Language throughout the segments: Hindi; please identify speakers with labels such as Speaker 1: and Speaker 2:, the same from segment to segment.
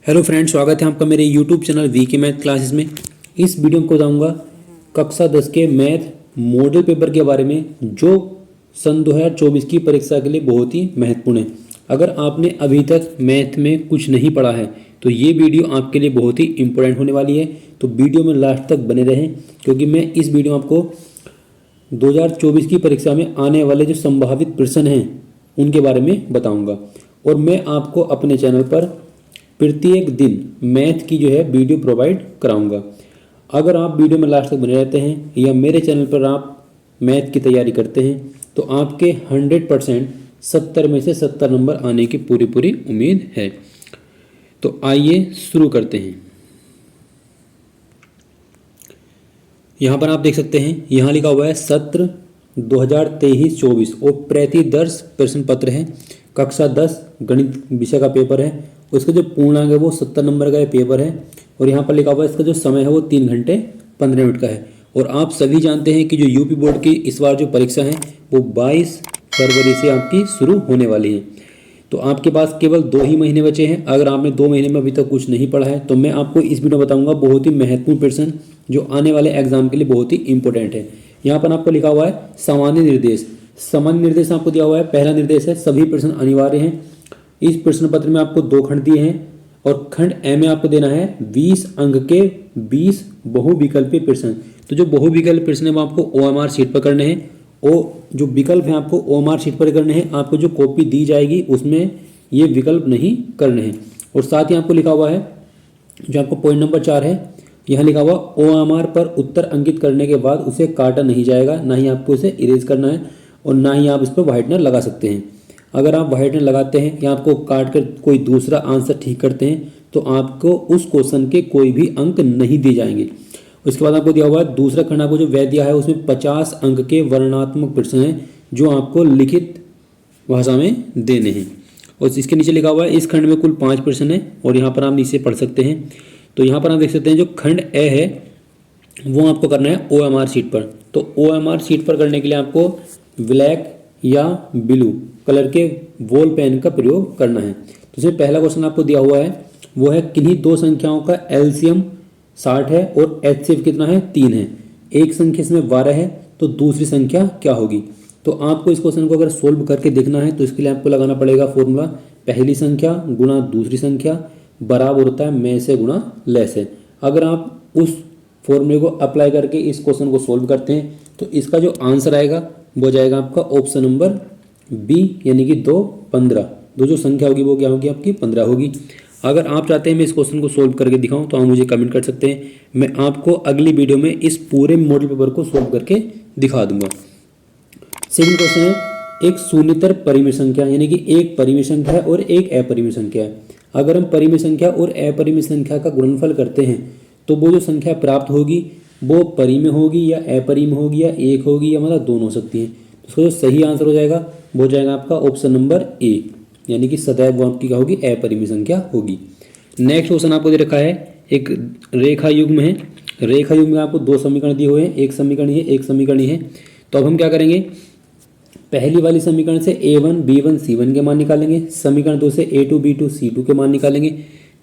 Speaker 1: हेलो फ्रेंड्स, स्वागत है आपका मेरे यूट्यूब चैनल वी के मैथ क्लासेस में। इस वीडियो में बताऊंगा कक्षा 10 के मैथ मॉडल पेपर के बारे में जो सन 2024 की परीक्षा के लिए बहुत ही महत्वपूर्ण है। अगर आपने अभी तक मैथ में कुछ नहीं पढ़ा है तो ये वीडियो आपके लिए बहुत ही इम्पोर्टेंट होने वाली है। तो वीडियो में लास्ट तक बने रहें क्योंकि मैं इस वीडियो में आपको 2024 की परीक्षा में आने वाले जो संभावित प्रश्न हैं उनके बारे में बताऊँगा। और मैं आपको अपने चैनल पर प्रत्येक दिन मैथ की जो है वीडियो प्रोवाइड कराऊंगा। अगर आप वीडियो में लास्ट तक बने रहते हैं या मेरे चैनल पर आप मैथ की तैयारी करते हैं तो आपके 100% 70 में से 70 नंबर आने की पूरी उम्मीद है। तो आइए शुरू करते हैं। यहाँ पर आप देख सकते हैं, यहाँ लिखा हुआ है सत्र 2023-24 और प्रतिदर्श प्रश्न पत्र है। कक्षा 10 गणित विषय का पेपर है। उसका जो पूर्णांक है वो 70 नंबर का पेपर है। और यहाँ पर लिखा हुआ है इसका जो समय है वो 3 घंटे 15 मिनट का है। और आप सभी जानते हैं कि जो यूपी बोर्ड की इस बार जो परीक्षा है वो 22 फरवरी से आपकी शुरू होने वाली है। तो आपके पास केवल 2 ही महीने बचे हैं। अगर आपने 2 महीने में अभी तक कुछ नहीं पढ़ा है तो मैं आपको इस वीडियो में बताऊंगा बहुत ही महत्वपूर्ण प्रश्न जो आने वाले एग्जाम के लिए बहुत ही इंपॉर्टेंट है। यहाँ पर आपको लिखा हुआ है सामान्य निर्देश। सामान्य निर्देश आपको दिया हुआ है, पहला निर्देश है सभी प्रश्न अनिवार्य हैं। इस प्रश्न पत्र में आपको 2 खंड दिए हैं और खंड ए में आपको देना है 20 अंक के 20 बहुविकल्पीय प्रश्न। तो जो बहुविकल्प प्रश्न है वो आपको ओएमआर शीट पर करने हैं। और जो विकल्प है आपको ओएमआर शीट पर करने हैं। आपको जो कॉपी दी जाएगी उसमें ये विकल्प नहीं करने हैं। और साथ ही आपको लिखा हुआ है जो आपको पॉइंट नंबर 4 है, यहाँ लिखा हुआ ओएमआर पर उत्तर अंकित करने के बाद उसे काटा नहीं जाएगा, ना ही आपको उसे इरेज करना है और ना ही आप इस पर व्हाइटनर लगा सकते हैं। अगर आप व्हाइटनर लगाते हैं या आपको काट कर कोई दूसरा आंसर ठीक करते हैं तो आपको उस क्वेश्चन के कोई भी अंक नहीं दिए जाएंगे। उसके बाद आपको दिया हुआ है दूसरा खंड, आपको जो वह दिया है उसमें 50 अंक के वर्णनात्मक प्रश्न हैं जो आपको लिखित भाषा में देने हैं। और इसके नीचे लिखा हुआ है इस खंड में कुल 5 प्रश्न है और यहाँ पर आप नीचे पढ़ सकते हैं। तो यहाँ पर आप देख सकते हैं जो खंड ए है वो आपको करना है ओएमआर शीट पर। तो ओएमआर शीट पर करने के लिए आपको ब्लैक या ब्लू कलर के वॉल पेन का प्रयोग करना है। तो इसमें पहला क्वेश्चन आपको दिया हुआ है वो है किन्हीं 2 संख्याओं का एलसीएम 60 है और एचसीएफ कितना है 3 है। एक संख्या इसमें 12 है तो दूसरी संख्या क्या होगी। तो आपको इस क्वेश्चन को अगर सोल्व करके देखना है तो इसके लिए आपको लगाना पड़ेगा फॉर्मूला पहली संख्या गुणा दूसरी संख्या बराबर होता है में से गुणा ले से। अगर आप उस फॉर्मूले को अप्लाई करके इस क्वेश्चन को सोल्व करते हैं तो इसका जो आंसर आएगा वो जाएगा आपका ऑप्शन नंबर बी यानी कि 2 15। जो संख्या होगी वो क्या होगी आपकी 15 होगी। अगर आप चाहते हैं मैं इस क्वेश्चन को सोल्व करके दिखाऊं तो आप मुझे कमेंट कर सकते हैं। मैं आपको अगली वीडियो में इस पूरे मॉडल पेपर को सोल्व करके दिखा दूंगा। सेकंड क्वेश्चन है एक शून्यतर परिमेय संख्या यानी कि एक परिमेय संख्या है और एक अपरिमेय संख्या है। अगर हम परिमेय संख्या और अपरिमेय संख्या का गुणनफल करते हैं तो वो जो संख्या प्राप्त होगी वो परिमेय होगी या अपरिमेय होगी या एक होगी या मतलब दोनों हो सकती है। तो उसका जो सही आंसर हो जाएगा वो जाएगा आपका ऑप्शन नंबर ए यानी कि सदैव वो आपकी क्या होगी अपरिमेय संख्या होगी। नेक्स्ट क्वेश्चन आपको दे रखा है एक रेखा युग्म है। रेखा युग्म में आपको 2 समीकरण दिए हुए हैं, एक समीकरण ये एक समीकरण ये है। तो अब हम क्या करेंगे पहली वाली समीकरण से a1 b1 c1 के मान निकालेंगे। समीकरण 2 से a2 b2 c2 के मान निकालेंगे।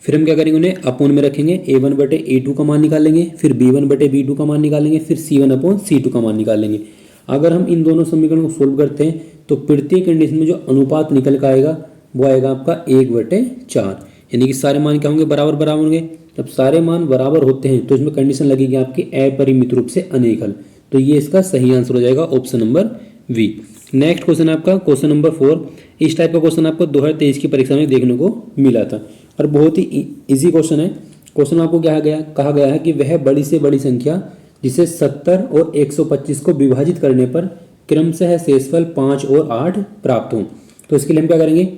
Speaker 1: फिर हम क्या करेंगे उन्हें अपोन में रखेंगे, a1 बटे a2 का मान निकालेंगे, फिर b1 बटे b2 का मान निकालेंगे, फिर c1 अपॉन c2 का मान निकालेंगे। अगर हम इन दोनों समीकरण को सोल्व करते हैं तो प्रत्येक कंडीशन में जो अनुपात निकल कर आएगा वो आएगा आपका 1/4 यानी कि सारे मान क्या होंगे बराबर बराबर होंगे। जब सारे मान बराबर होते हैं तो इसमें कंडीशन लगेगी आपकी अपरिमित रूप से अनेकल। तो ये इसका सही आंसर हो जाएगा option number B. Next question आपका क्वेश्चन नंबर 4। इस टाइप का क्वेश्चन आपको 2023 की परीक्षा में देखने को मिला था और बहुत ही इजी क्वेश्चन है। क्वेश्चन आपको कहा गया है कि वह बड़ी से बड़ी संख्या जिसे 70 और 125 को विभाजित करने पर क्रमशः शेषफल 5 और 8 प्राप्त हों। तो इसके लिए हम क्या करेंगे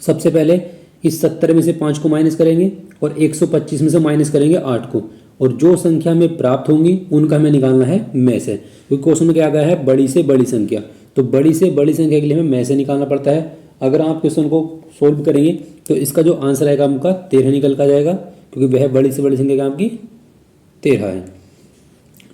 Speaker 1: सबसे पहले इस 70 में से 5 को माइनस करेंगे और 125 में से माइनस करेंगे 8 को और जो संख्या में प्राप्त होंगी उनका हमें निकालना है में से। क्योंकि क्वेश्चन में क्या गया है बड़ी से बड़ी संख्या, तो बड़ी से बड़ी संख्या के लिए हमें में से निकालना पड़ता है। अगर आप क्वेश्चन को सोल्व करेंगे तो इसका जो आंसर आएगा आपका 13 निकल कर जाएगा क्योंकि वह बड़ी से बड़ी संख्या क्या आपकी 13 है।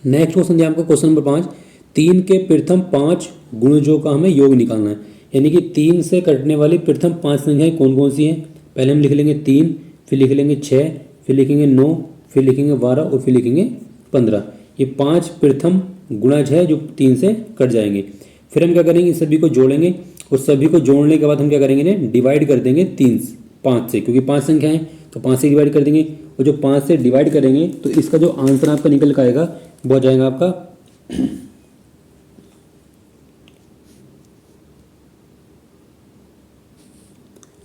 Speaker 1: नेक्स्ट क्वेश्चन दिया आपको क्वेश्चन नंबर 5। 3 के प्रथम 5 गुणजों का हमें योग निकालना है यानी कि 3 से कटने वाली प्रथम 5 संख्याएं कौन कौन सी हैं। पहले हम लिख लेंगे 3, फिर लिख लेंगे 6, फिर लिखेंगे 9, फिर लिखेंगे 12 और फिर लिखेंगे 15। ये 5 प्रथम गुणज है जो 3 से कट जाएंगे। फिर हम क्या करेंगे, इस सभी को जोड़ेंगे और सभी को जोड़ने के बाद हम क्या करेंगे, इन्हें डिवाइड कर देंगे 5 से, क्योंकि 5 संख्या है तो 5 से डिवाइड कर देंगे। और जो 5 से डिवाइड करेंगे तो इसका जो आंसर आपका निकल कर आएगा वो आ जाएगा आपका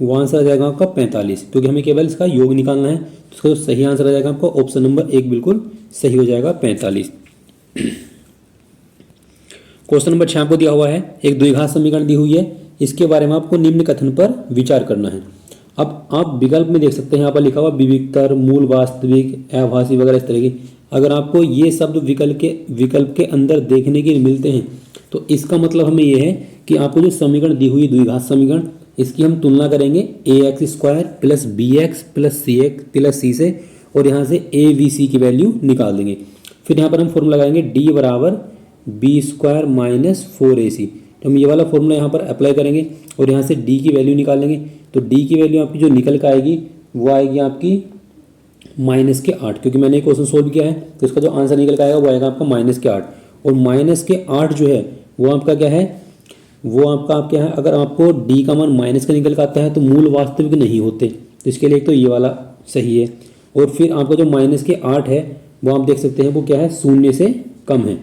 Speaker 1: वो आंसर आ जाएगा आपका 45, क्योंकि हमें केवल इसका योग निकालना है। तो इसका जो सही आंसर आ जाएगा आपका ऑप्शन नंबर 1 बिल्कुल सही हो जाएगा, 45। क्वेश्चन नंबर 6 आपको दिया हुआ है, एक द्विघात समीकरण दी हुई है, इसके बारे में आपको निम्न कथन पर विचार करना है। अब आप विकल्प में देख सकते हैं, यहाँ पर लिखा हुआ विविक्तर, मूल वास्तविक, अभासी वगैरह इस तरह की। अगर आपको ये शब्द विकल्प के अंदर देखने के मिलते हैं तो इसका मतलब हमें ये है कि आपको जो समीकरण दी हुई द्विघात समीकरण, इसकी हम तुलना करेंगे ax² plus bx plus c से, और यहाँ से a b c की वैल्यू निकाल देंगे। फिर यहाँ पर हम फॉर्मूला लगाएंगे d बराबर b² माइनस 4ac। तो हम ये वाला फॉर्मूला यहाँ पर अप्लाई करेंगे और यहाँ से d की वैल्यू निकालेंगे। तो d की वैल्यू आपकी जो निकल कर आएगी वो आएगी आपकी -8, क्योंकि मैंने क्वेश्चन सोल्व किया है तो इसका जो आंसर निकल कर आएगा वो आएगा आपका -8। और -8 जो है वो आपका क्या है, वो आपका है, अगर आपको d का मान माइनस का निकल कर आता है तो मूल वास्तविक नहीं होते, तो इसके लिए एक तो ये वाला सही है। और फिर आपका जो -8 है वो आप देख सकते हैं वो क्या है, 0 से कम है।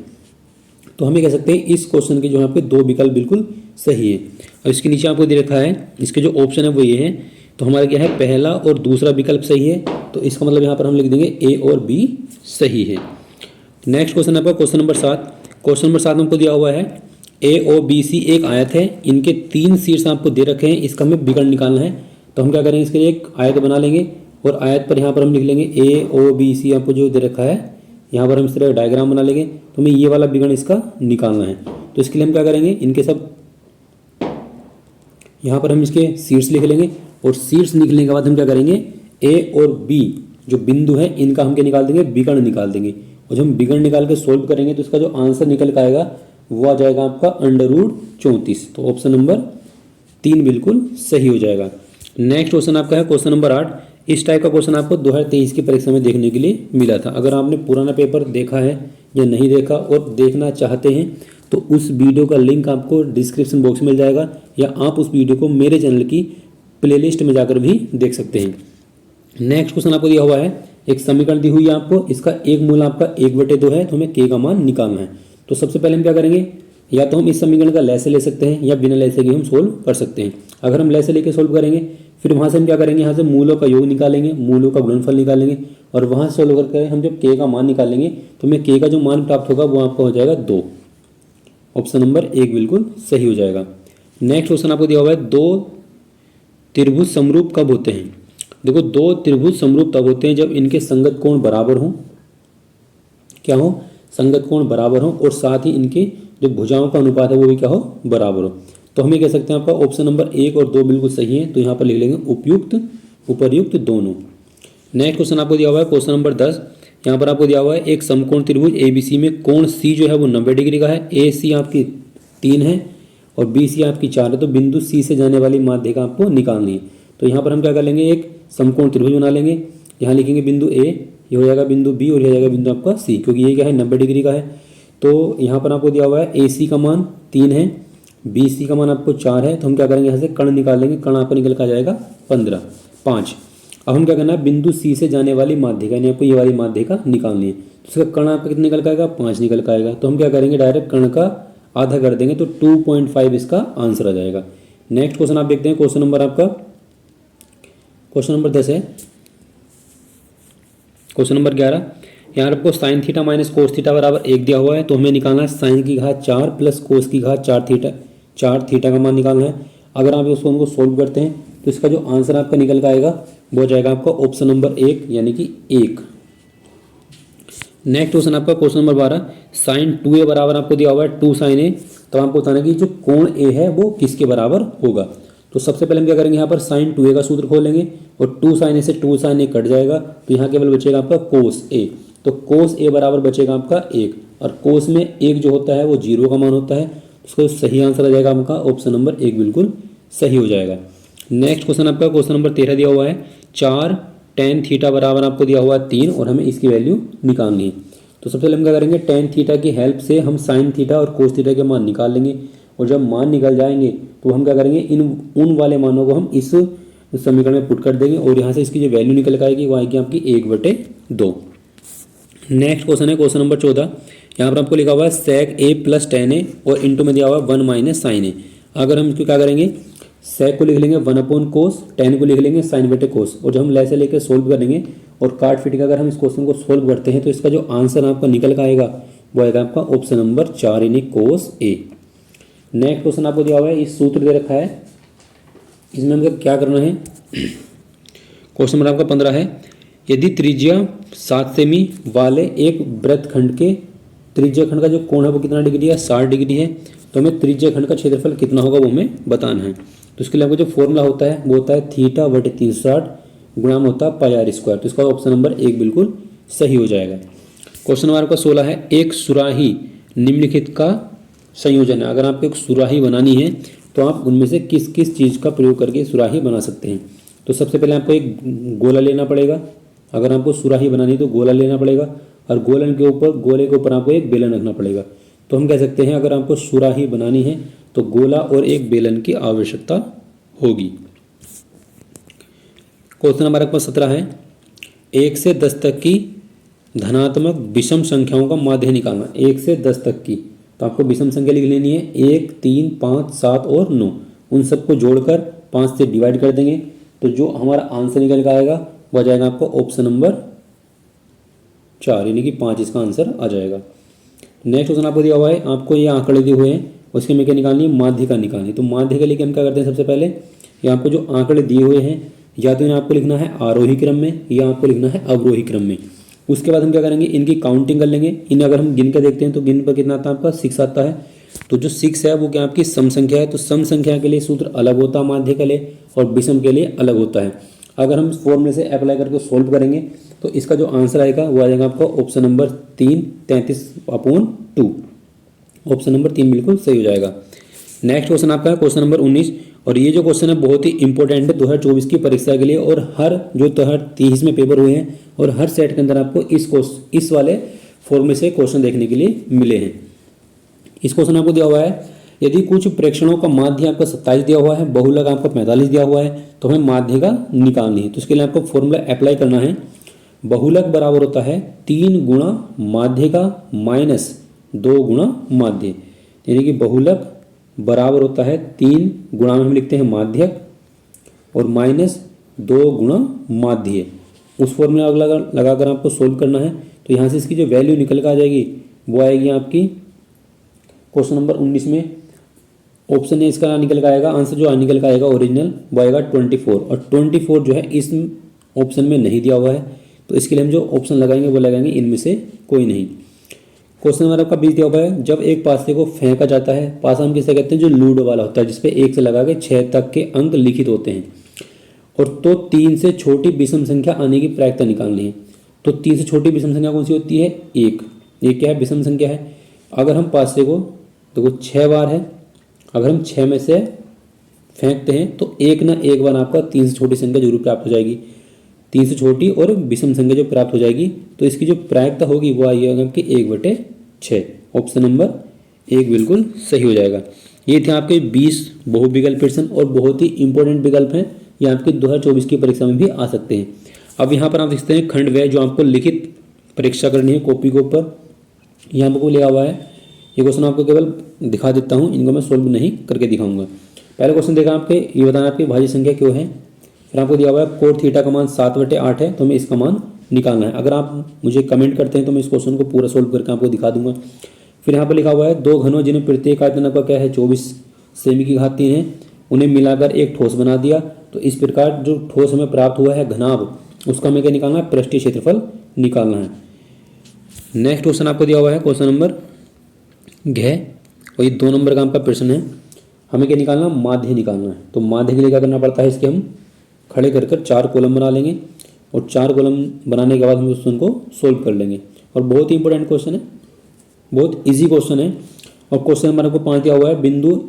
Speaker 1: तो हमें कह सकते हैं इस क्वेश्चन के जो यहाँ पे 2 विकल्प बिल्कुल सही है। और इसके नीचे आपको दे रखा है, इसके जो ऑप्शन है वो ये है। तो हमारा क्या है, पहला और दूसरा विकल्प सही है, तो इसका मतलब यहाँ पर हम लिख देंगे A और B सही है। नेक्स्ट क्वेश्चन आपका क्वेश्चन नंबर 7। क्वेश्चन नंबर 7 हमको दिया हुआ है AOBC एक आयत है, इनके 3 शीर्ष आपको दे रखे हैं, इसका हमें विकर्ण निकालना है। तो हम क्या करेंगे, इसके लिए एक आयत बना लेंगे और आयत पर यहाँ पर हम लिख लेंगे AOBC आपको जो दे रखा है, यहाँ पर हम इस तरह डायग्राम बना लेंगे। तो हमें ये वाला विकर्ण इसका निकालना है। तो इसके लिए हम क्या करेंगे, इनके सब यहाँ पर हम इसके शीर्ष लिख लेंगे और शीर्ष निकलने के बाद हम क्या करेंगे, A और B जो बिंदु है इनका हम क्या निकाल देंगे, विकर्ण निकाल देंगे। और जब हम विकर्ण निकाल के सोल्व करेंगे तो इसका जो आंसर निकल कर आएगा वो आ जाएगा आपका √34। तो ऑप्शन नंबर 3 बिल्कुल सही हो जाएगा। नेक्स्ट क्वेश्चन आपका है क्वेश्चन नंबर 8। इस टाइप का क्वेश्चन आपको 2023 की परीक्षा में देखने के लिए मिला था। अगर आपने पुराना पेपर देखा है या नहीं देखा और देखना चाहते हैं तो उस वीडियो का लिंक आपको डिस्क्रिप्शन बॉक्स में मिल जाएगा, या आप उस वीडियो को मेरे चैनल की प्लेलिस्ट में जाकर भी देख सकते हैं। नेक्स्ट क्वेश्चन आपको दिया हुआ है, एक समीकरण दी हुई है आपको, इसका एक मूल आपका 1/2 है, तो हमें k का मान निकालना है। तो सबसे पहले हम क्या करेंगे, या तो हम इस समीकरण का लैसे ले सकते हैं या बिना लैसे के हम सोल्व कर सकते हैं। अगर हम लैसे लेके सोल्व करेंगे फिर वहाँ से हम क्या करेंगे, यहाँ से मूलों का योग निकालेंगे, मूलों का गुणनफल निकालेंगे और वहाँ से सोल्व करके हम जब k का मान निकालेंगे तो हमें k का जो मान प्राप्त होगा वो आपका हो जाएगा 2। ऑप्शन नंबर 1 बिल्कुल सही हो जाएगा। नेक्स्ट क्वेश्चन आपको दिया हुआ है, 2 त्रिभुज समरूप कब होते हैं। देखो 2 त्रिभुज समरूप तब होते हैं जब इनके संगत कोण बराबर हों, क्या हो, संगत कोण बराबर हो, और साथ ही इनके जो भुजाओं का अनुपात है वो भी क्या हो, बराबर हो। तो हमें कह सकते हैं आपका ऑप्शन नंबर 1 और 2 बिल्कुल सही है। तो यहाँ पर लिख लेंगे उपयुक्त उपर्युक्त दोनों। नेक्स्ट क्वेश्चन आपको दिया हुआ है क्वेश्चन नंबर 10। यहाँ पर आपको दिया हुआ है एक समकोण त्रिभुज ABC में कोण C जो है वो 90 डिग्री का है, AC आपकी 3 है और BC आपकी 4 है। तो बिंदु C से जाने वाली माध्यिका आपको निकालनी है। तो यहाँ पर हम क्या कर लेंगे, एक समकोण त्रिभुज बना लेंगे। यहाँ लिखेंगे बिंदु A, ये हो जाएगा बिंदु B और ये हो जाएगा बिंदु आपका C, क्योंकि ये क्या है 90 डिग्री का है। तो यहाँ पर आपको दिया हुआ है AC का मान 3 है, BC का मान आपको 4 है। तो हम क्या करेंगे, यहाँ से कर्ण निकाल लेंगे, कर्ण आपको निकल कर जाएगा 5। अब हम क्या करना है, बिंदु C से जाने वाली माध्यिका, यानी आपको ये वाली माध्यिका निकालनी है। तो इसका कर्ण आपका कितना निकल आएगा, 5 निकल कर आएगा। तो हम क्या करेंगे, डायरेक्ट कर्ण का आधा कर देंगे तो 2.5 इसका आंसर आ जाएगा। नेक्स्ट क्वेश्चन आप देखते हैं, क्वेश्चन नंबर आपका क्वेश्चन नंबर 10 है। क्वेश्चन नंबर 11, यहाँ आपको sine theta minus cos theta बराबर 1 दिया हुआ है। तो हमें निकालना है साइन की घात 4 प्लस कोस की घात 4 थीटा का मान निकालना है। अगर आप इसको उनको सोल्व करते हैं तो इसका जो आंसर आपका निकल कर आएगा वो जाएगा आपका ऑप्शन नंबर 1 यानी कि 1। नेक्स्ट क्वेश्चन आपका क्वेश्चन नंबर 12, साइन 2a बराबर आपको दिया हुआ है 2 साइन a। तो आपको बताना है कि जो कोण a है वो किसके बराबर होगा। तो सबसे पहले हम क्या करेंगे, यहाँ पर साइन 2a का सूत्र खोलेंगे और 2 साइन a से 2 साइन a कट जाएगा। तो यहाँ केवल बचेगा आपका कोस a। तो कोस a बराबर बचेगा आपका 1, और कोस में 1 जो होता है वो 0 का मान होता है। उसका सही आंसर आ जाएगा आपका ऑप्शन नंबर 1 बिल्कुल सही हो जाएगा। नेक्स्ट क्वेश्चन आपका क्वेश्चन नंबर 13 दिया हुआ है, 4 टेन थीटा बराबर आपको दिया हुआ है 3 और हमें इसकी वैल्यू निकालनी है। तो सबसे पहले हम क्या करेंगे, टेन थीटा की हेल्प से हम साइन थीटा और कोस थीटा के मान निकाल लेंगे। और जब मान निकल जाएंगे तो हम क्या करेंगे, उन वाले मानों को हम इस समीकरण में पुट कर देंगे और यहाँ से इसकी जो वैल्यू निकल के आएगी वो आएगी आपकी 1/2। नेक्स्ट क्वेश्चन है क्वेश्चन नंबर 14। यहाँ पर आपको लिखा हुआ है सेक ए प्लस टेन ए और इंटू में दिया हुआ है 1 माइनस साइन ए। अगर हम इसको क्या करेंगे, सेक को लिख लेंगे 1/कोस, टेन को लिख लेंगे साइन बटे कोस। और जब हम ऐसे लेकर सोल्व करेंगे और काट पीट के अगर हम इस क्वेश्चन को सोल्व करते हैं तो इसका जो आंसर आपका निकल का आएगा वो आएगा आपका ऑप्शन नंबर 4 यानी कोस ए। नेक्स्ट क्वेश्चन आपको दिया हुआ है, इस सूत्र दे रखा है, इसमें हमको क्या करना है। क्वेश्चन नंबर आपका 15 है, यदि त्रिज्या 7 सेमी वाले एक वृत्तखंड के त्रिज्या खंड का जो कोण है वो कितना डिग्री है, 60 डिग्री है, तो हमें त्रिज्या खंड का क्षेत्रफल कितना होगा वो हमें बताना है। तो इसके लिए आपको जो फॉर्मूला होता है वो होता है थीटा बटे 360 गुणा में होता है पाई आर स्क्वायर। तो इसका ऑप्शन नंबर 1 बिल्कुल सही हो जाएगा। क्वेश्चन नंबर आपका 16 है, एक सुराही निम्नलिखित का संयोजन है। अगर आपको एक सुराही बनानी है तो आप उनमें से किस किस चीज़ का प्रयोग करके सुराही बना सकते हैं। तो सबसे पहले आपको एक गोला लेना पड़ेगा। अगर आपको सुराही बनानी है तो गोला लेना पड़ेगा और गोले के ऊपर आपको एक बेलन रखना पड़ेगा। तो हम कह सकते हैं अगर आपको सुराही बनानी है तो गोला और एक बेलन की आवश्यकता होगी। क्वेश्चन नंबर आपका 17 है, 1 से 10 तक की धनात्मक विषम संख्याओं का माध्य निकालना। 1 से 10 तक की, तो आपको विषम संख्या लिख लेनी है 1, 3, 5, 7 और 9। उन सबको जोड़कर 5 से डिवाइड कर देंगे तो जो हमारा आंसर निकल कर आएगा वो आ जाएगा आपको ऑप्शन नंबर 4 यानी कि 5 इसका आंसर आ जाएगा। नेक्स्ट क्वेश्चन आपको दिया हुआ है, आपको ये आंकड़े दिए हुए हैं उसके में क्या निकालनी है, माध्यिका निकालनी। तो माध्यिका के लिए हम क्या करते हैं, सबसे पहले ये आपको जो आंकड़े दिए हुए हैं या तो इन्हें आपको लिखना है आरोही क्रम में या आपको लिखना है अवरोही क्रम में। उसके बाद हम क्या करेंगे, इनकी काउंटिंग कर लेंगे। इन्हें अगर हम गिन कर देखते हैं तो गिन पर कितना आता है आपका 6 आता है। तो जो 6 है वो क्या आपकी सम संख्या है। तो सम संख्या के लिए सूत्र अलग होता है माध्य के लिए और विषम के लिए अलग होता है। अगर हम फॉर्मूले से अप्लाई करके सोल्व करेंगे तो इसका जो आंसर आएगा वो आ जाएगा आपका ऑप्शन नंबर 3 33/2। ऑप्शन नंबर 3 बिल्कुल सही हो जाएगा। नेक्स्ट क्वेश्चन आपका है क्वेश्चन नंबर 19 और ये जो क्वेश्चन है बहुत ही इंपॉर्टेंट है 2024 की परीक्षा के लिए और हर जो 30 में पेपर हुए हैं और हर सेट के अंदर आपको इस वाले फॉर्मूले से क्वेश्चन देखने के लिए मिले हैं। इस क्वेश्चन आपको दिया हुआ है, यदि कुछ प्रेक्षणों का माध्य आपका 27 दिया हुआ है, बहुलक आपका 45 दिया हुआ है, तो हमें माध्य का निकालनी है। तो इसके लिए आपको फॉर्मूला अप्लाई करना है। बहुलक बराबर होता है 3 गुणा माध्य का माइनस 2 गुणा माध्य, यानी कि बहुलक बराबर होता है 3 गुणा में हम लिखते हैं माध्यक और माइनस 2 गुणा माध्य। उस फॉर्मूला लगाकर आपको सोल्व करना है। तो यहाँ से इसकी जो वैल्यू निकल कर आ जाएगी वो आएगी आपकी क्वेश्चन नंबर 19 में ऑप्शन ए इसका निकल कर आएगा, आंसर जो निकल कर आएगा ओरिजिनल वो आएगा 24 और 24 जो है इस ऑप्शन में नहीं दिया हुआ है। तो इसके लिए हम जो ऑप्शन लगाएंगे वो लगाएंगे इनमें से कोई नहीं। क्वेश्चन नंबर आपका 20 दिया हुआ है, जब एक पासे को फेंका जाता है, पासा हम किसे कहते हैं, जो लूडो वाला होता है जिसपे 1 से लगा के 6 तक के अंक लिखित होते हैं, और तो 3 से छोटी विषम संख्या आने की प्रायिकता निकालनी है। तो 3 से छोटी विषम संख्या कौन सी होती है, 1। ये क्या है, विषम संख्या है। अगर हम पासे को देखो 6 बार है, अगर हम 6 में से फेंकते हैं तो एक ना एक बार आपका 3 से छोटी संख्या जरूर प्राप्त हो जाएगी। 3 से छोटी और विषम संख्या जो प्राप्त हो जाएगी तो इसकी जो प्रायिकता होगी वो आएगी आपकी 1/6। ऑप्शन नंबर 1 बिल्कुल सही हो जाएगा। ये थे आपके 20 बहुविकल्प प्रश्न और बहुत ही इंपॉर्टेंट विकल्प हैं। ये आपके 2024 की परीक्षा में भी आ सकते हैं। अब यहाँ पर आप देखते हैं खंड व्यय जो आपको लिखित परीक्षा करनी है कॉपी के ऊपर, यहाँ पर लिखा हुआ है। ये क्वेश्चन आपको केवल दिखा देता हूँ, इनको मैं सोल्व नहीं करके दिखाऊंगा। पहला क्वेश्चन देखा आपके, ये बताना आपकी भाज्य संख्या क्यों है। फिर आपको दिया हुआ है कोट थीटा का मान 7/8 है, तो हमें इसका मान निकालना है। अगर आप मुझे कमेंट करते हैं तो मैं इस क्वेश्चन को पूरा सोल्व करके आपको दिखा दूंगा। फिर यहाँ पर लिखा हुआ है 2 घनों जिन्हें प्रत्येक आयतन आपका क्या है 24 सेमी की घात 3 है, उन्हें मिलाकर एक ठोस बना दिया। तो इस प्रकार जो ठोस हमें प्राप्त हुआ है घनाभ, उसका हमें क्या निकालना है, पृष्ठीय क्षेत्रफल निकालना है। नेक्स्ट क्वेश्चन आपको दिया हुआ है क्वेश्चन नंबर और ये 2 नंबर का आपका प्रश्न है। हमें क्या निकालना, माध्य निकालना है। तो माध्य के लिए क्या करना पड़ता है, इसके हम खड़े कर 4 कॉलम बना लेंगे और 4 कॉलम बनाने के बाद हम उस को सोल्व कर लेंगे। और बहुत ही इंपॉर्टेंट क्वेश्चन है, बहुत इजी क्वेश्चन है। और क्वेश्चन नंबर आपको 5 दिया हुआ है, बिंदु,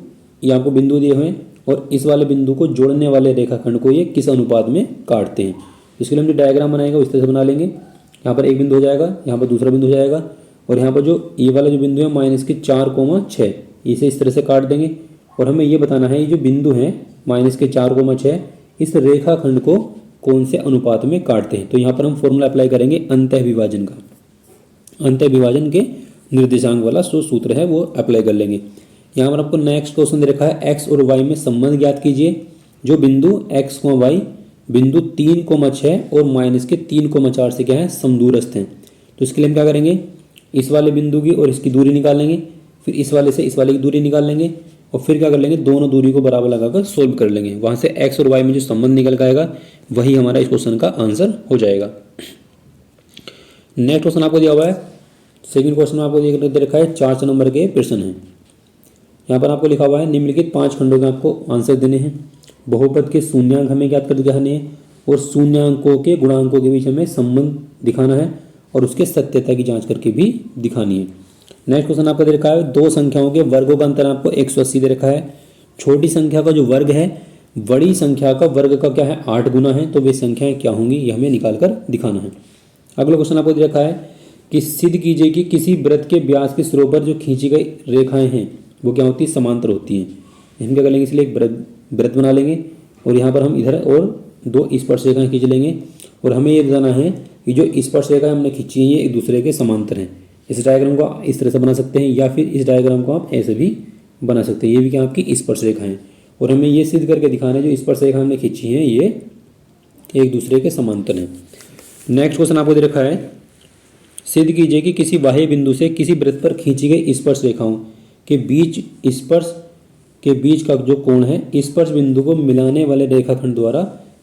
Speaker 1: ये आपको बिंदु दिए हुए हैं और इस वाले बिंदु को जोड़ने वाले रेखाखंड को ये किस अनुपात में काटते हैं। इसके लिए हम जो डायग्राम बनाएंगे उस तरह से बना लेंगे। यहाँ पर एक बिंदु हो जाएगा, यहाँ पर दूसरा बिंदु हो जाएगा, और यहाँ पर जो ये वाला जो बिंदु है -4,6 इसे इस तरह से काट देंगे। और हमें ये बताना है ये जो बिंदु है -4,6 इस रेखाखंड को कौन से अनुपात में काटते हैं। तो यहाँ पर हम फॉर्मूला अप्लाई करेंगे अंतः विभाजन का, अंतः विभाजन के निर्देशांक वाला जो सूत्र है वो अप्लाई कर लेंगे। यहाँ पर आपको नेक्स्ट क्वेश्चन दे रखा है एक्स और वाई में संबंध ज्ञात कीजिए। जो बिंदु x, y बिंदु 3,6 और -3,4 से क्या है समदूरस्थ हैं। तो इसके लिए हम क्या करेंगे, इस वाले बिंदु की और इसकी दूरी निकाल लेंगे, फिर इस वाले से इस वाले की दूरी निकाल लेंगे, और फिर क्या कर लेंगे दोनों दूरी को बराबर लगाकर सोल्व कर लेंगे। वहाँ से x और y में जो संबंध निकल के आएगा वही हमारा इस क्वेश्चन का आंसर हो जाएगा। नेक्स्ट क्वेश्चन आपको दिया हुआ है, सेकंड क्वेश्चन में आपको दे रखा है 4 नंबर के प्रश्न है। यहाँ पर आपको लिखा हुआ है निम्नलिखित 5 खंडों में आपको आंसर देने हैं। बहुपद के शून्यांक हमें ज्ञात कर दिखाने हैं और शून्यांकों के गुणांकों के बीच हमें संबंध दिखाना है और उसके सत्यता की जांच करके भी दिखानी है। नेक्स्ट क्वेश्चन आपको दे रखा है दो संख्याओं के वर्गों का अंतर आपको 180 दे रखा है। छोटी संख्या का जो वर्ग है बड़ी संख्या का वर्ग का क्या है 8 गुना है, तो वे संख्याएं क्या होंगी ये हमें निकाल कर दिखाना है। अगला क्वेश्चन आपको दे रखा है कि सिद्ध कीजिए कि किसी वृत्त के व्यास के सिरों पर जो खींची गई रेखाएं हैं वो क्या होती है समांतर होती हैं। हम क्या कर लेंगे इसलिए एक वृत्त बना लेंगे और यहाँ पर हम इधर और 2 स्पर्श रेखाएं खींच लेंगे और हमें ये बताना है कि जो स्पर्श रेखाएं हमने खींची हैं ये एक दूसरे के समांतर हैं। इस डायग्राम को आप इस तरह से बना सकते हैं या फिर इस डायग्राम को आप ऐसे भी बना सकते हैं। ये भी क्या आपकी स्पर्श रेखा है और हमें ये सिद्ध करके दिखाना है जो स्पर्श रेखा हमने खींची है ये एक दूसरे के समांतर हैं। नेक्स्ट क्वेश्चन आपको दे रखा है सिद्ध कीजिए कि किसी बाह्य बिंदु से किसी वृत्त पर खींची गई स्पर्श रेखाओं के बीच स्पर्श के बीच का जो कोण है स्पर्श बिंदु को मिलाने वाले रेखाखंड द्वारा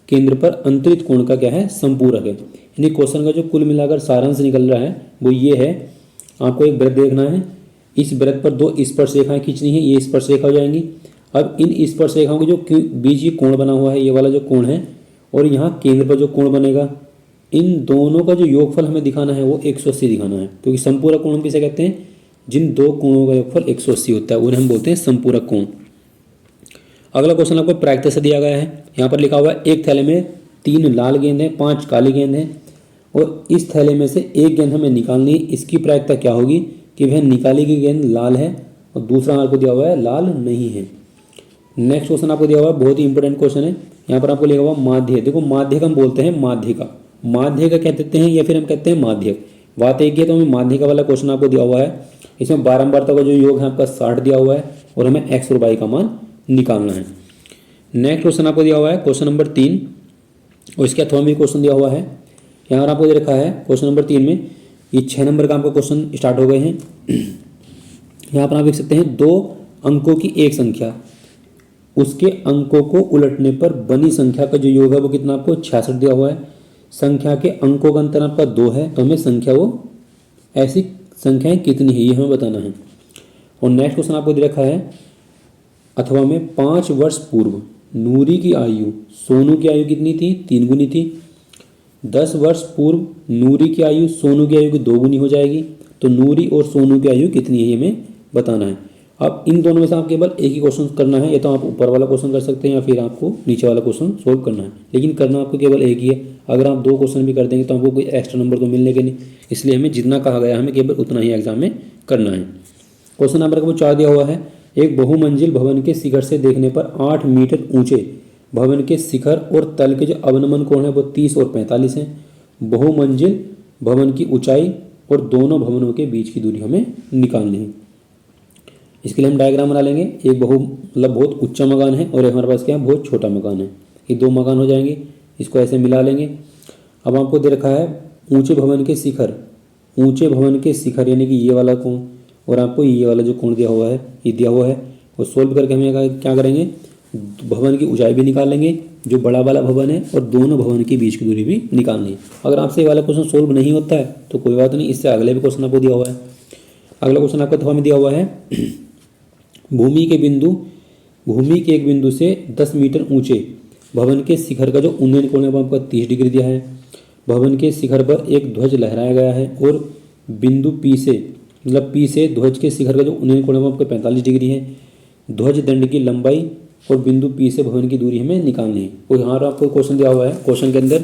Speaker 1: केंद्र पर अंतरित कोण का क्या है संपूरक है। यानी क्वेश्चन का जो कुल मिलाकर सारांश निकल रहा है वो ये है, आपको एक वृत्त देखना है, इस वृत्त पर 2 स्पर्श रेखाएं खींचनी है, ये स्पर्श रेखा हो जाएंगी। अब इन स्पर्श रेखाओं के जो बीच ये कोण बना हुआ है ये वाला जो कोण है और यहाँ केंद्र पर जो कोण बनेगा इन दोनों का जो योगफल हमें दिखाना है वो 180 दिखाना है, क्योंकि संपूरक कोण हम किसे कहते हैं जिन 2 कोणों का योगफल 180 होता है उन्हें हम बोलते हैं संपूरक कोण। अगला क्वेश्चन आपको प्रायिकता से दिया गया है। यहाँ पर लिखा हुआ है एक थैले में 3 लाल गेंद है 5 काली गेंद है और इस थैले में से एक गेंद हमें निकालनी है। इसकी प्रायिकता क्या होगी कि वह निकाली गई गेंद लाल है और दूसरा हमारे को दिया हुआ है लाल नहीं है। नेक्स्ट क्वेश्चन आपको दिया हुआ है बहुत ही इंपॉर्टेंट क्वेश्चन है। यहाँ पर आपको लिखा हुआ माध्य। देखो माध्य हम बोलते हैं माध्यिका, माध्यिका कह देते हैं या फिर हम कहते हैं माध्यक। बात एक ही है तो हमें माध्यिका वाला क्वेश्चन आपको दिया हुआ है। इसमें बारंबारता का जो योग है आपका 60 दिया हुआ है और हमें एक्स और वाई का मान निकालना है। नेक्स्ट क्वेश्चन आपको दिया हुआ है क्वेश्चन नंबर 3 और इसके अथवा में क्वेश्चन दिया हुआ है। यहाँ पर आपको दे रखा है क्वेश्चन नंबर 3 में ये 6 नंबर का आपका क्वेश्चन स्टार्ट हो गए हैं। यहाँ पर आप देख सकते हैं 2 अंकों की एक संख्या उसके अंकों को उलटने पर बनी संख्या का जो योग है वो कितना आपको 66 दिया हुआ है। संख्या के अंकों का अंतर आपका 2 है तो हमें संख्या वो ऐसी संख्याएं कितनी है ये हमें बताना है। और नेक्स्ट क्वेश्चन आपको दे रखा है अथवा में 5 वर्ष पूर्व नूरी की आयु सोनू की आयु कितनी थी 3 गुनी थी। 10 वर्ष पूर्व नूरी की आयु सोनू की आयु की 2 गुनी हो जाएगी। तो नूरी और सोनू की आयु कितनी है ये हमें बताना है। अब इन दोनों में से आप केवल एक ही क्वेश्चन करना है, या तो आप ऊपर वाला क्वेश्चन कर सकते हैं या फिर आपको नीचे वाला क्वेश्चन सोल्व करना है, लेकिन करना आपको केवल एक ही है। अगर आप 2 क्वेश्चन भी कर देंगे तो आपको कोई एक्स्ट्रा नंबर तो मिलने के नहीं, इसलिए हमें जितना कहा गया हमें केवल उतना ही एग्जाम में करना है। क्वेश्चन नंबर का 4 दिया हुआ है एक बहुमंजिल भवन के शिखर से देखने पर 8 मीटर ऊंचे भवन के शिखर और तल के जो अवनमन कोण है वो 30 और 45 हैं। बहुमंजिल भवन की ऊंचाई और दोनों भवनों के बीच की दूरी हमें निकालनी है। इसके लिए हम डायग्राम बना लेंगे। एक मतलब बहुत ऊंचा मकान है और हमारे पास क्या है बहुत छोटा मकान है। ये 2 मकान हो जाएंगे, इसको ऐसे मिला लेंगे। अब आपको दे रखा है ऊंचे भवन के शिखर, ऊंचे भवन के शिखर यानी कि ये वाला कोण और आपको ये वाला जो कोण दिया हुआ है ये दिया हुआ है। और सोल्व करके हमें क्या करेंगे भवन की ऊंचाई भी निकाल लेंगे जो बड़ा वाला भवन है और दोनों भवन के बीच की दूरी भी निकालनी है। अगर आपसे ये वाला क्वेश्चन सोल्व नहीं होता है तो कोई बात नहीं, इससे अगले भी क्वेश्चन आपको दिया हुआ है। अगला क्वेश्चन आपको अथवा में दिया हुआ है भूमि के एक बिंदु से 10 मीटर ऊंचे भवन के शिखर का जो उन्नयन कोण है वो आपका 30 डिग्री दिया है। भवन के शिखर पर एक ध्वज लहराया गया है और बिंदु P से ध्वज के शिखर का जो उन्नयन कोण है वो आपका 45 डिग्री है। ध्वज दंड की लंबाई और बिंदु P से भवन की दूरी हमें निकालनी है। और यहाँ आपको क्वेश्चन दिया हुआ है, क्वेश्चन के अंदर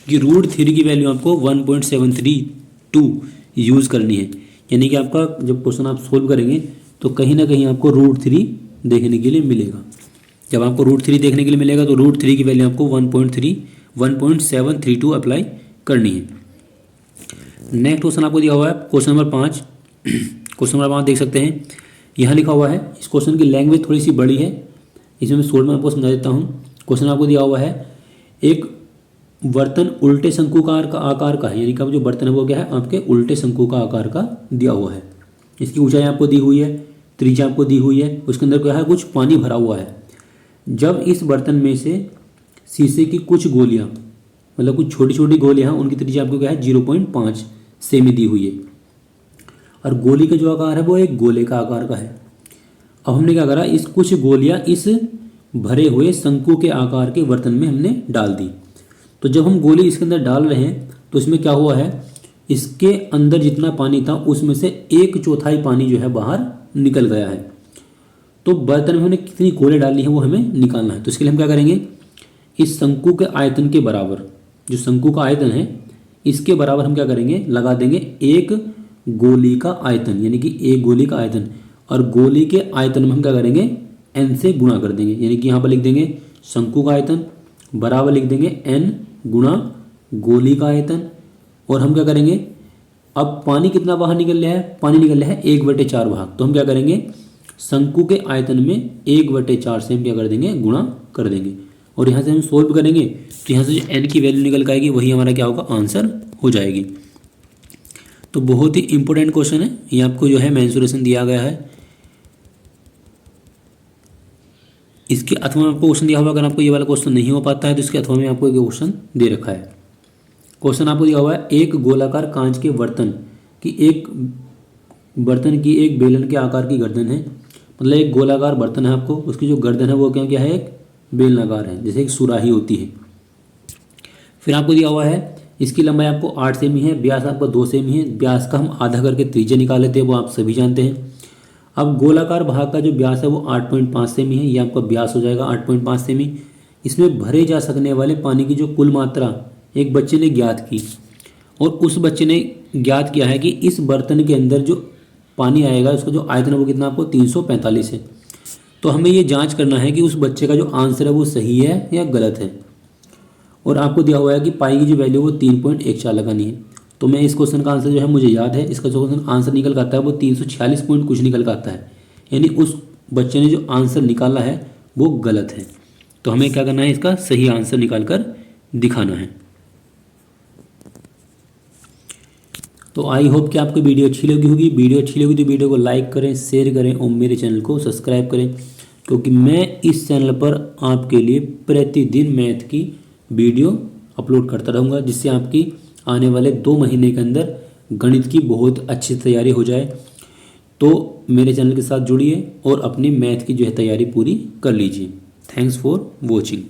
Speaker 1: कि √3 की वैल्यू आपको 1.732 यूज़ करनी है। यानी कि आपका जब क्वेश्चन आप सोल्व करेंगे तो कहीं ना कहीं आपको √3 देखने के लिए मिलेगा। जब आपको √3 देखने के लिए मिलेगा तो √3 की वैल्यू आपको 1.732 अप्लाई करनी है। नेक्स्ट क्वेश्चन आपको दिया हुआ है क्वेश्चन नंबर 5। क्वेश्चन नंबर 5 देख सकते हैं, यहाँ लिखा हुआ है, इस क्वेश्चन की लैंग्वेज थोड़ी सी बड़ी है, इसमें मैं शॉर्ट में आपको समझा देता हूँ। क्वेश्चन आपको दिया हुआ है, एक बर्तन उल्टे शंकु का आकार का है, यानी कि जो बर्तन है वो क्या है आपके उल्टे शंकु का आकार का दिया हुआ है। इसकी ऊंचाई आपको दी हुई है, त्रिज्या आपको दी हुई है, उसके अंदर क्या है कुछ पानी भरा हुआ है। जब इस बर्तन में से शीशे की कुछ गोलियां, मतलब कुछ छोटी छोटी गोलियां, उनकी त्रिज्या आपको क्या है 0.5 सेमी दी हुई है, और गोली का जो आकार है वो एक गोले का आकार का है। अब हमने क्या करा, इस कुछ गोलियां इस भरे हुए शंकु के आकार के बर्तन में हमने डाल दी। तो जब हम गोली इसके अंदर डाल रहे हैं तो इसमें क्या हुआ है, इसके अंदर जितना पानी था उसमें से 1/4 पानी जो है बाहर निकल गया है। तो बर्तन में हमने कितनी गोले डाली हैं वो हमें निकालना है। तो इसके लिए हम क्या करेंगे, इस शंकु के आयतन के बराबर, जो शंकु का आयतन है इसके बराबर हम क्या करेंगे, लगा देंगे एक गोली का आयतन, यानी कि एक गोली का आयतन, और गोली के आयतन में हम क्या करेंगे n से गुणा कर देंगे। यानी कि यहाँ पर लिख देंगे शंकु का आयतन बराबर लिख देंगे n गुणा गोली का आयतन, और हम क्या करेंगे, अब पानी कितना बाहर निकल रहा है, पानी निकल रहा है 1/4 भाग। तो हम क्या करेंगे, शंकु के आयतन में 1/4 से हम क्या कर देंगे, गुणा कर देंगे, और यहाँ से हम सोल्व करेंगे तो यहाँ से जो n की वैल्यू निकल के आएगी वही हमारा क्या होगा, आंसर हो जाएगी। तो बहुत ही इंपॉर्टेंट क्वेश्चन है ये, आपको जो है मेंसुरेशन दिया गया है। इसके अथवा में आपको क्वेश्चन दिया हुआ, अगर आपको ये वाला क्वेश्चन नहीं हो पाता है तो इसके अथवा में आपको एक क्वेश्चन दे रखा है। क्वेश्चन आपको दिया हुआ है, एक गोलाकार कांच के बर्तन की एक बेलन के आकार की गर्दन है। मतलब एक गोलाकार बर्तन है आपको, उसकी जो गर्दन है वो क्या क्या है, एक बेलनाकार है, जैसे एक सुराही होती है। फिर आपको दिया हुआ है, इसकी लंबाई आपको 8 सेमी है, व्यास आपको 2 सेमी है। व्यास का हम आधा करके त्रिज्या निकाल लेते हैं, वो आप सभी जानते हैं। अब गोलाकार भाग का जो व्यास है वो 8.5 सेमी है, ये आपका व्यास हो जाएगा 8.5 सेमी। इसमें भरे जा सकने वाले पानी की जो कुल मात्रा एक बच्चे ने ज्ञात की, और उस बच्चे ने ज्ञात किया है कि इस बर्तन के अंदर जो पानी आएगा उसका जो आयतन है वो कितना, आपको 345 है। तो हमें ये जांच करना है कि उस बच्चे का जो आंसर है वो सही है या गलत है। और आपको दिया हुआ है कि पाई की जो वैल्यू वो 3.14 लगानी है। तो मैं इस क्वेश्चन का आंसर जो है मुझे याद है, इसका जो क्वेश्चन आंसर निकल कर आता है वो 346 पॉइंट कुछ निकल कर आता है, यानी उस बच्चे ने जो आंसर निकाला है वो गलत है। तो हमें क्या करना है, इसका सही आंसर निकाल कर दिखाना है। तो आई होप कि आपको वीडियो अच्छी लगी होगी। वीडियो अच्छी लगी तो वीडियो को लाइक करें, शेयर करें और मेरे चैनल को सब्सक्राइब करें, क्योंकि मैं इस चैनल पर आपके लिए प्रतिदिन मैथ की वीडियो अपलोड करता रहूँगा, जिससे आपकी आने वाले 2 महीने के अंदर गणित की बहुत अच्छी तैयारी हो जाए। तो मेरे चैनल के साथ जुड़िए और अपनी मैथ की जो है तैयारी पूरी कर लीजिए। Thanks for watching.